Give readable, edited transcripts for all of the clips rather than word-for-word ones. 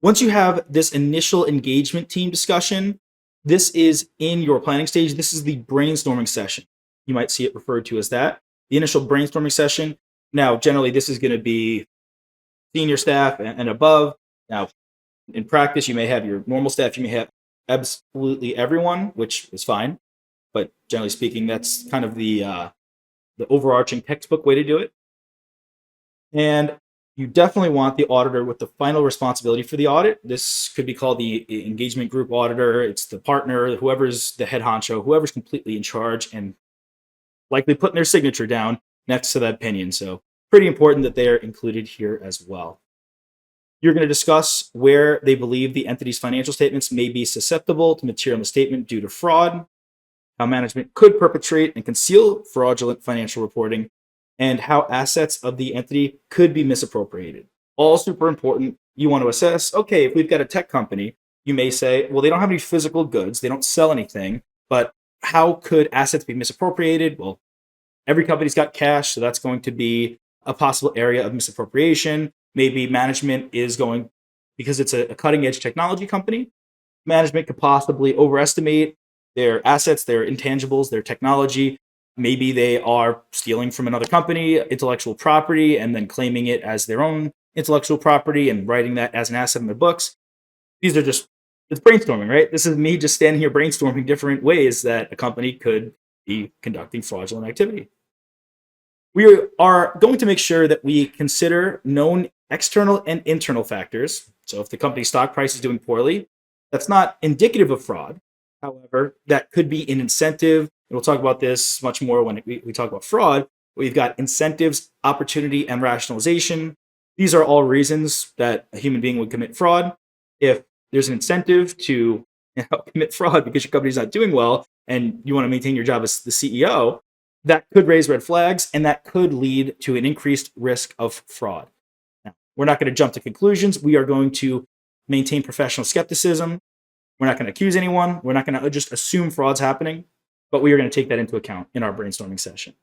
Once you have this initial engagement team discussion, this is in your planning stage. This is the brainstorming session. You might see it referred to as that. The initial brainstorming session. Now, generally, this is going to be senior staff and above. Now, in practice, you may have your normal staff. You may have absolutely everyone, which is fine. But generally speaking, that's kind of the overarching textbook way to do it. And you definitely want the auditor with the final responsibility for the audit. This could be called the engagement group auditor. It's the partner, whoever's the head honcho, whoever's completely in charge and likely putting their signature down next to that opinion. So pretty important that they're included here as well. You're going to discuss where they believe the entity's financial statements may be susceptible to material misstatement due to fraud, how management could perpetrate and conceal fraudulent financial reporting, and how assets of the entity could be misappropriated. All super important. You want to assess, okay, if we've got a tech company, you may say, well, they don't have any physical goods, they don't sell anything, but how could assets be misappropriated? Well, every company's got cash, so that's going to be a possible area of misappropriation. Maybe management is going, because it's a cutting edge technology company, management could possibly overestimate their assets, their intangibles, their technology. Maybe they are stealing from another company intellectual property and then claiming it as their own intellectual property and writing that as an asset in their books. These are just, it's brainstorming, right? This is me just standing here brainstorming different ways that a company could be conducting fraudulent activity. We are going to make sure that we consider known external and internal factors. So if the company's stock price is doing poorly, that's not indicative of fraud. However, that could be an incentive. We'll talk about this much more when we talk about fraud. We've got incentives, opportunity, and rationalization. These are all reasons that a human being would commit fraud. If there's an incentive to commit fraud because your company's not doing well and you want to maintain your job as the CEO, that could raise red flags and that could lead to an increased risk of fraud. Now, we're not going to jump to conclusions. We are going to maintain professional skepticism. We're not going to accuse anyone. We're not going to just assume fraud's happening, but we are going to take that into account in our brainstorming session.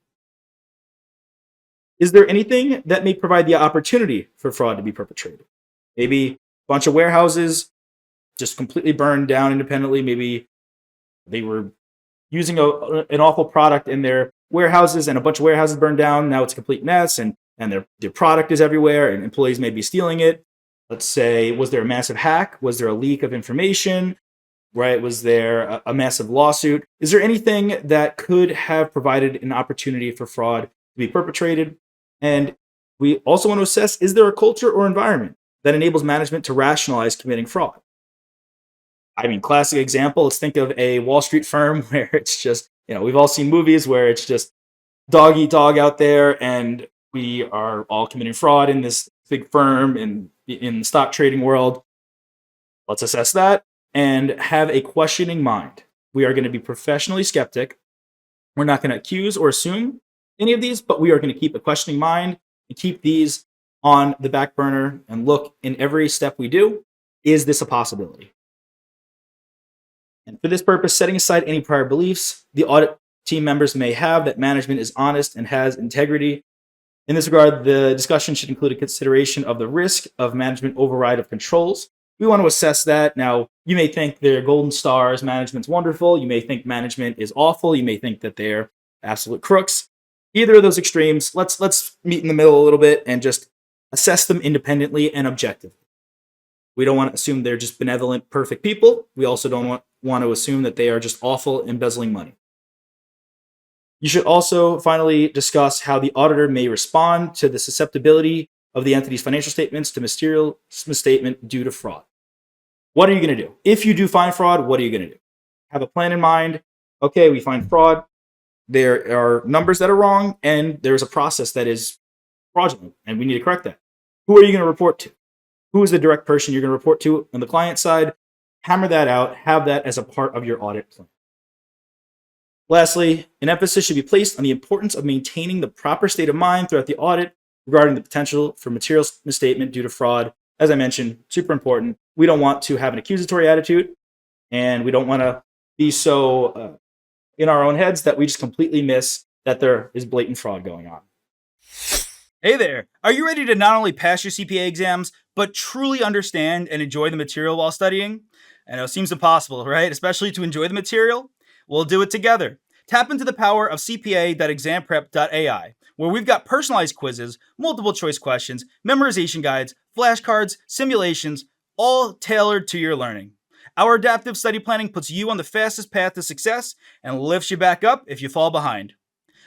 Is there anything that may provide the opportunity for fraud to be perpetrated? Maybe a bunch of warehouses just completely burned down independently. Maybe they were using an awful product in their warehouses and a bunch of warehouses burned down. Now it's a complete mess and their product is everywhere and employees may be stealing it. Let's say, was there a massive hack? Was there a leak of information? Right? Was there a massive lawsuit? Is there anything that could have provided an opportunity for fraud to be perpetrated? And we also want to assess, is there a culture or environment that enables management to rationalize committing fraud? I mean, classic example, let's think of a Wall Street firm where it's just, we've all seen movies where it's just dog eat dog out there and we are all committing fraud in this big firm in the stock trading world. Let's assess that and have a questioning mind. We are going to be professionally skeptic. We're not going to accuse or assume any of these, but we are going to keep a questioning mind and keep these on the back burner and look in every step we do. Is this a possibility? And for this purpose, setting aside any prior beliefs the audit team members may have that management is honest and has integrity. In this regard, the discussion should include a consideration of the risk of management override of controls. We want to assess that. Now, you may think they're golden stars, management's wonderful. You may think management is awful. You may think that they're absolute crooks. Either of those extremes, let's meet in the middle a little bit and just assess them independently and objectively. We don't want to assume they're just benevolent, perfect people. We also don't want to assume that they are just awful, embezzling money. You should also finally discuss how the auditor may respond to the susceptibility of the entity's financial statements to material misstatement due to fraud. What are you going to do? If you do find fraud, what are you going to do? Have a plan in mind. Okay, we find fraud. There are numbers that are wrong, and there's a process that is fraudulent, and we need to correct that. Who are you going to report to? Who is the direct person you're going to report to on the client side? Hammer that out. Have that as a part of your audit plan. Lastly, an emphasis should be placed on the importance of maintaining the proper state of mind throughout the audit regarding the potential for material misstatement due to fraud. As I mentioned, super important. We don't want to have an accusatory attitude, and we don't want to be so in our own heads that we just completely miss that there is blatant fraud going on. Hey there! Are you ready to not only pass your CPA exams, but truly understand and enjoy the material while studying? I know it seems impossible, right? Especially to enjoy the material. We'll do it together. Tap into the power of CPA.examprep.ai, where we've got personalized quizzes, multiple choice questions, memorization guides, flashcards, simulations, all tailored to your learning. Our adaptive study planning puts you on the fastest path to success and lifts you back up if you fall behind.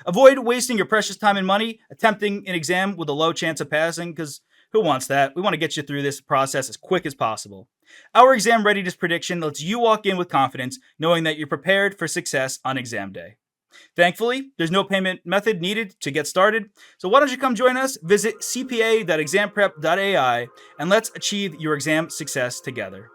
Avoid wasting your precious time and money attempting an exam with a low chance of passing, because who wants that? We want to get you through this process as quick as possible. Our exam readiness prediction lets you walk in with confidence, knowing that you're prepared for success on exam day. Thankfully, there's no payment method needed to get started, so why don't you come join us? Visit cpa.examprep.ai and let's achieve your exam success together.